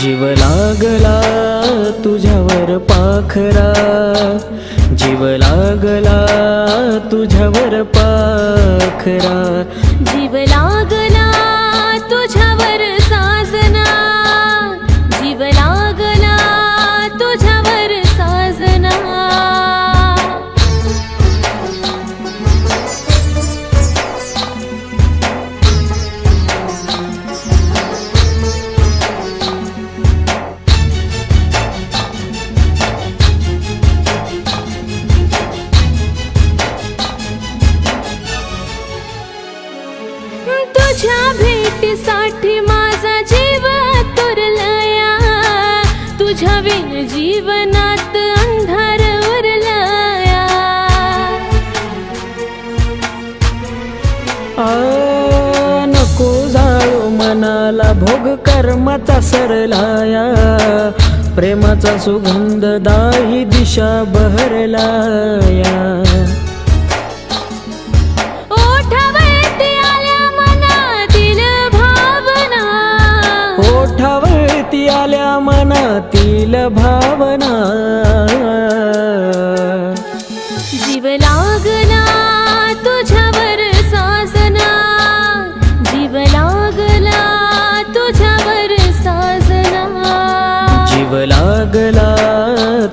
जीव लागला तुझ्यावर पाखरा, जीव लागला तुझ्यावर पाखरा, जीव लागला तुझ्यावर साजना, जीव लागला तुझ्यावर साजना। तुझ्या भेटीसाठी माझा जीव तुरलया, तुझ्या बिन जीवनात अंधार उरलया। नको जाळू मनाला भोग कर्माचा सरलाया, प्रेमाचा सुगंध दाही दिशा बहरलाया। ओठावरती आल्या मनातील भावना, जीव लागला तुझ्यावर साजना, जीव लागला तुझ्यावर साजना। जीव लागला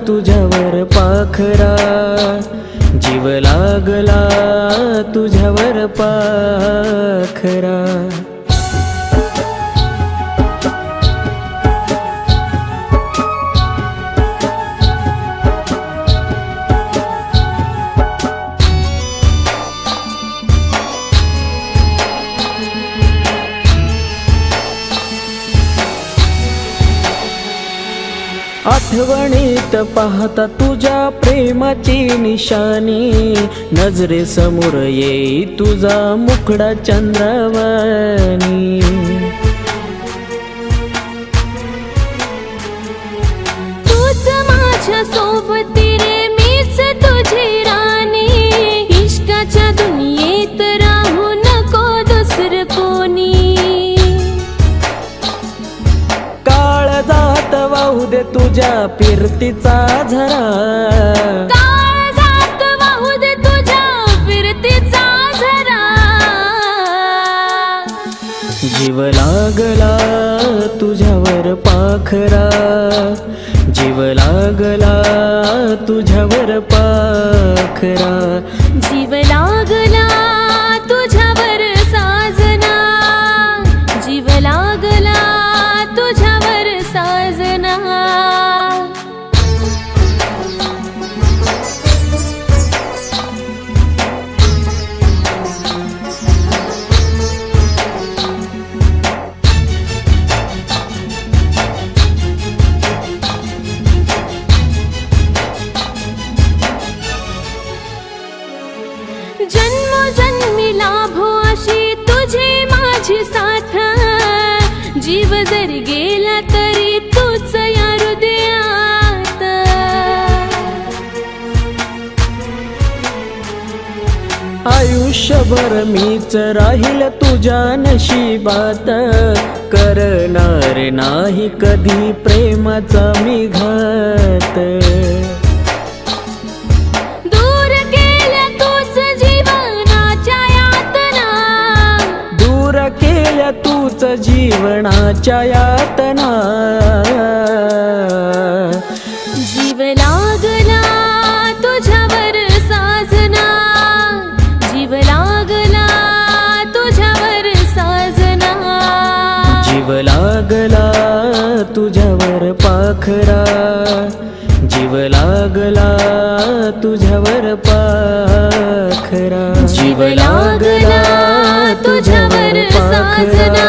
तुझ्यावर पाखरा, जीव लागला तुझ्यावर पाखरा। आठवणीत पाहता तुझ्या प्रेमाची निशाणी, नजरेसमोर येई तुझा मुखडा चंद्रावाणी। तूच माझ्या सोबती रे, मीच तुझी राणी, इश्काच्या दुनियेत राहू नको दुसरं कोणी। काळजात वाहू दे तुझ्या फिरतीचा झरा, काळजात वाहू दे तुझ्या फिरतीचा झरा। जीव लागला तुझ्यावर पाखरा, जीव लागला तुझ्यावर पाखरा। जीव लागला तुझ्यावर साजना, जीव लागला तुझ्यावर साजना। जन्मोजन्मी लाभो अशी तुझी माझी साथ, जीव जर गेला तरी तूच या हृदयात। आयुष्यभर मीच राहील तुझ्या नशिबात, करणार नाही कधी प्रेमाचा मी घात। दूर केल्या तूच जीवनाच्या यातना, दूर केल्या तूच जीवनाच्या यातना। जीव लागला तुझ्यावर साजना, जीव लागला तुझ्यावर साजना। जीव लागला तुझ्यावर पाखरा, जीव लागला तुझ्यावर पाखरा। जीव लागला तुझ्यावर साजना,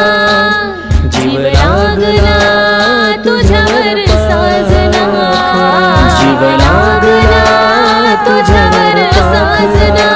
जीव लागला तुझ्यावर साजना। जीव लागला तुझ्यावर साजना।